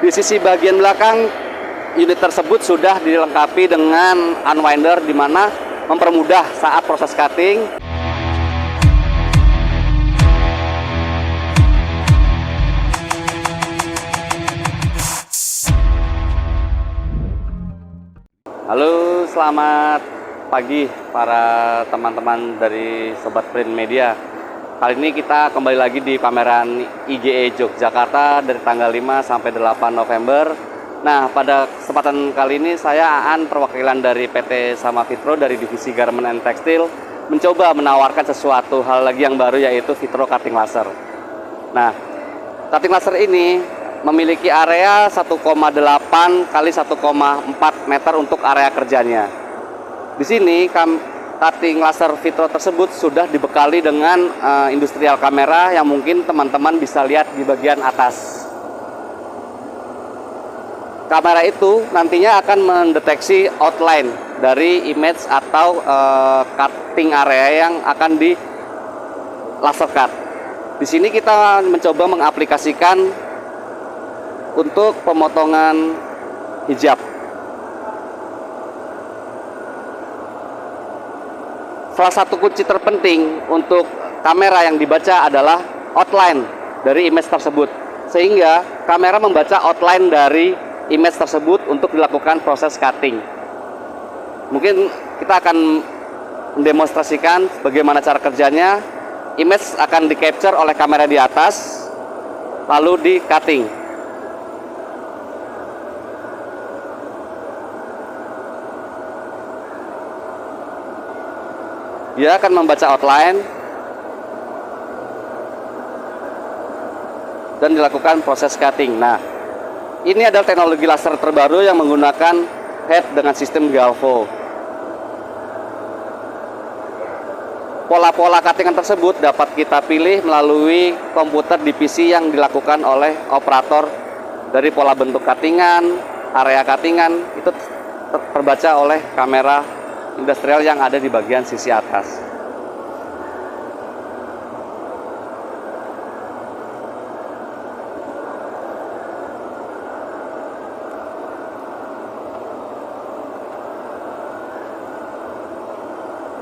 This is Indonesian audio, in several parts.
Di sisi bagian belakang unit tersebut sudah dilengkapi dengan unwinder di mana mempermudah saat proses cutting. Halo, selamat pagi para teman-teman dari Sobat Print Media. Kali ini kita kembali lagi di pameran IGE Yogyakarta dari tanggal 5 sampai 8 November. Nah, pada kesempatan kali ini saya Aan, perwakilan dari PT Sama Fitro dari divisi Garment and Textile, mencoba menawarkan sesuatu hal lagi yang baru, yaitu Fitro Cutting Laser. Nah, cutting laser ini memiliki area 1,8 kali 1,4 meter untuk area kerjanya. Di sini cutting laser Fitro tersebut sudah dibekali dengan industrial kamera yang mungkin teman-teman bisa lihat di bagian atas. Kamera itu nantinya akan mendeteksi outline dari image atau cutting area yang akan di laser cut. Di sini kita mencoba mengaplikasikan untuk pemotongan hijab. Salah satu kunci terpenting untuk kamera yang dibaca adalah outline dari image tersebut, sehingga kamera membaca outline dari image tersebut untuk dilakukan proses cutting. Mungkin kita akan mendemonstrasikan bagaimana cara kerjanya. Image akan di capture oleh kamera di atas, lalu di cutting. Dia akan membaca outline dan dilakukan proses cutting. Nah, ini adalah teknologi laser terbaru yang menggunakan head dengan sistem galvo. Pola-pola cuttingan tersebut dapat kita pilih melalui komputer di PC yang dilakukan oleh operator. Dari pola bentuk cuttingan, area cuttingan itu terbaca oleh kamera industrial yang ada di bagian sisi atas.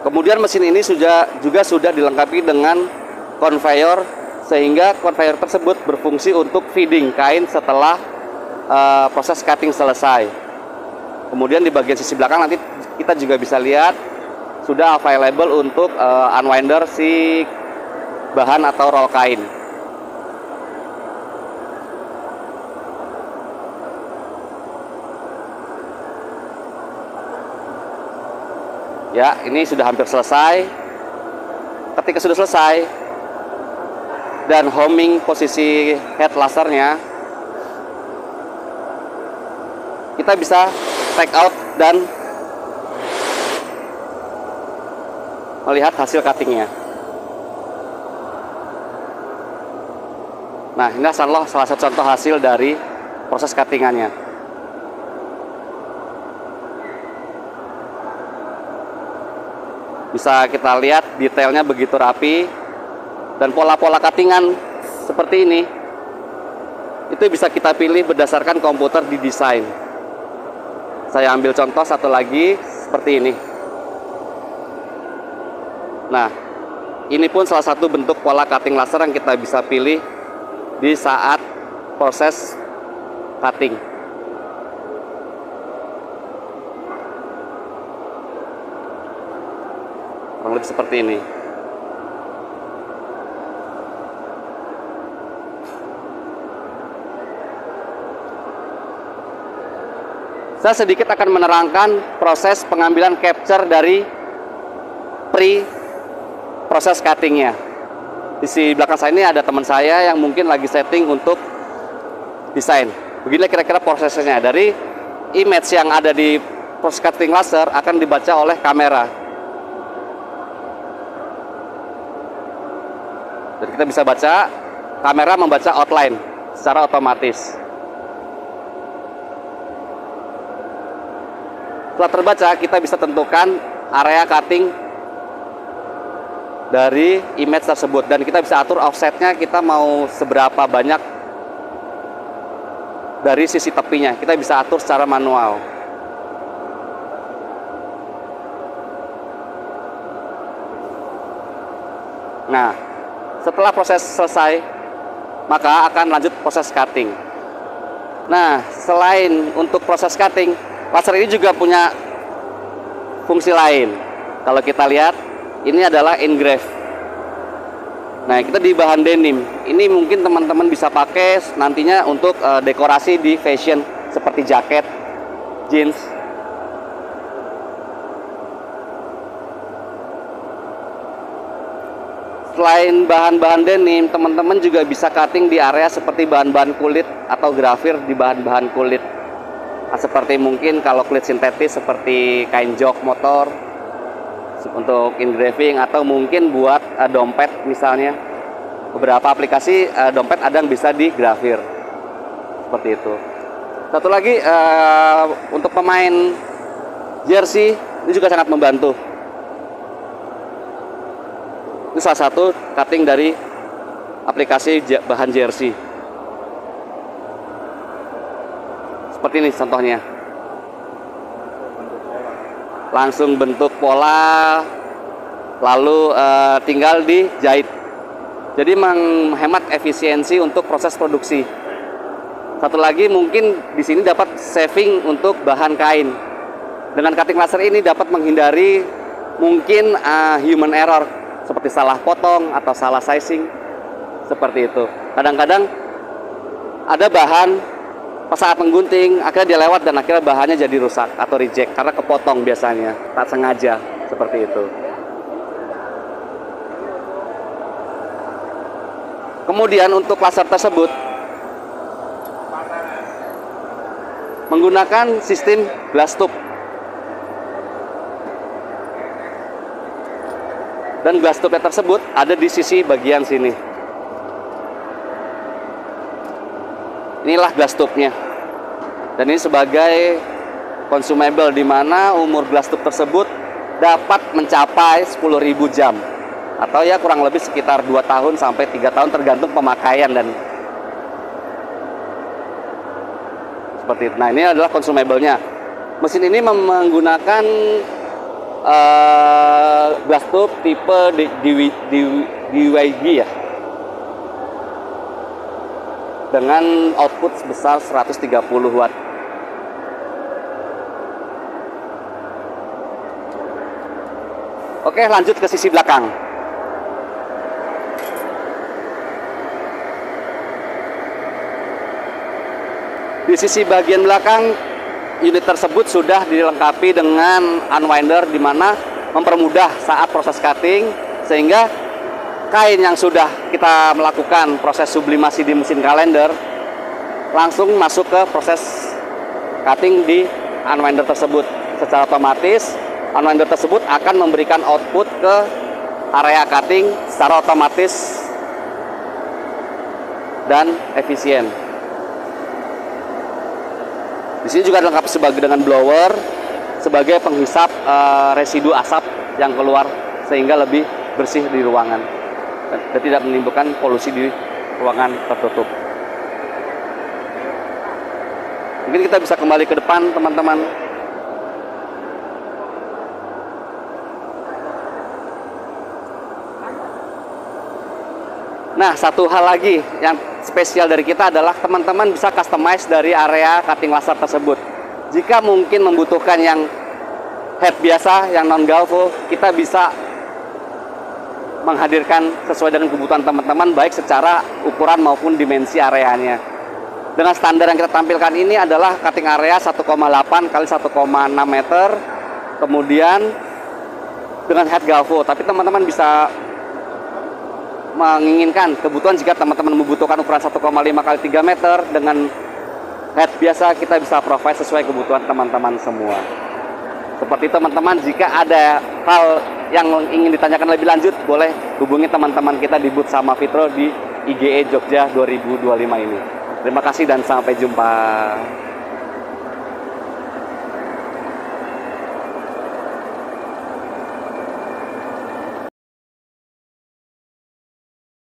Kemudian mesin ini juga sudah dilengkapi dengan conveyor, sehingga conveyor tersebut berfungsi untuk feeding kain setelah proses cutting selesai. Kemudian di bagian sisi belakang nanti kita juga bisa lihat sudah available untuk unwinder si bahan atau roll kain. Ya, ini sudah hampir selesai. Ketika sudah selesai dan homing posisi head lasernya, kita bisa take out dan melihat hasil cuttingnya. Nah, ini adalah salah satu contoh hasil dari proses cuttingannya. Bisa kita lihat detailnya begitu rapi, dan pola-pola cuttingan seperti ini itu bisa kita pilih berdasarkan komputer di desain. Saya ambil contoh satu lagi seperti ini. Nah, ini pun salah satu bentuk pola cutting laser yang kita bisa pilih di saat proses cutting. Kurang lebih seperti ini. Saya sedikit akan menerangkan proses pengambilan capture dari proses cuttingnya. Di sisi belakang saya ini ada teman saya yang mungkin lagi setting untuk desain. Begini kira-kira prosesnya. Dari image yang ada di proses cutting laser akan dibaca oleh kamera. Dan kita bisa baca, kamera membaca outline secara otomatis. Setelah terbaca, kita bisa tentukan area cutting dari image tersebut, dan kita bisa atur offsetnya, kita mau seberapa banyak dari sisi tepinya. Kita bisa atur secara manual. Nah, setelah proses selesai, maka akan lanjut proses cutting. Nah, selain untuk proses cutting, laser ini juga punya fungsi lain. Kalau kita lihat, ini adalah engrave. Nah, kita di bahan denim. Ini mungkin teman-teman bisa pakai nantinya untuk dekorasi di fashion seperti jaket, jeans. Selain bahan-bahan denim, teman-teman juga bisa cutting di area seperti bahan-bahan kulit atau grafir di bahan-bahan kulit. Nah, seperti mungkin kalau kulit sintetis seperti kain jok motor untuk engraving, atau mungkin buat dompet misalnya. Beberapa aplikasi dompet ada yang bisa di grafir seperti itu. Satu lagi untuk pemain jersey ini juga sangat membantu. Ini salah satu cutting dari aplikasi bahan jersey. Seperti ini contohnya. Langsung bentuk pola, lalu tinggal dijahit. Jadi menghemat efisiensi untuk proses produksi. Satu lagi mungkin di sini dapat saving untuk bahan kain. Dengan cutting laser ini dapat menghindari mungkin human error, seperti salah potong atau salah sizing, seperti itu. Kadang-kadang ada bahan pas saat menggunting akhirnya dia lewat dan akhirnya bahannya jadi rusak atau reject karena kepotong biasanya, tak sengaja, seperti itu. Kemudian untuk laser tersebut menggunakan sistem glass tube. Dan glass tube tersebut ada di sisi bagian sini. Inilah glass tube-nya. Dan ini sebagai consumable, di mana umur glass tube tersebut dapat mencapai 10.000 jam. Atau ya kurang lebih sekitar 2 tahun sampai 3 tahun tergantung pemakaian dan seperti itu. Nah, ini adalah consumable-nya. Mesin ini menggunakan glass tube tipe DYG ya, dengan output sebesar 130 watt. Oke, lanjut ke sisi belakang. Di sisi bagian belakang, unit tersebut sudah dilengkapi dengan unwinder, di mana mempermudah saat proses cutting, sehingga kain yang sudah kita melakukan proses sublimasi di mesin kalender langsung masuk ke proses cutting di unwinder tersebut. Secara otomatis unwinder tersebut akan memberikan output ke area cutting secara otomatis dan efisien. Di sini juga dilengkapi sebagai dengan blower sebagai penghisap residu asap yang keluar, sehingga lebih bersih di ruangan dan tidak menimbulkan polusi di ruangan tertutup. Mungkin kita bisa kembali ke depan, teman-teman. Nah, satu hal lagi yang spesial dari kita adalah teman-teman bisa customize dari area cutting laser tersebut. Jika mungkin membutuhkan yang head biasa, yang non galvo, kita bisa menghadirkan sesuai dengan kebutuhan teman-teman, baik secara ukuran maupun dimensi areanya. Dengan standar yang kita tampilkan ini adalah cutting area 1,8 kali 1,6 meter, kemudian dengan head galvo. Tapi teman-teman bisa menginginkan kebutuhan, jika teman-teman membutuhkan ukuran 1,5 kali 3 meter dengan head biasa, kita bisa provide sesuai kebutuhan teman-teman semua. Seperti teman-teman, jika ada hal yang ingin ditanyakan lebih lanjut, boleh hubungi teman-teman kita di booth Sama Fitro di IGE Jogja 2025 ini. Terima kasih dan sampai jumpa.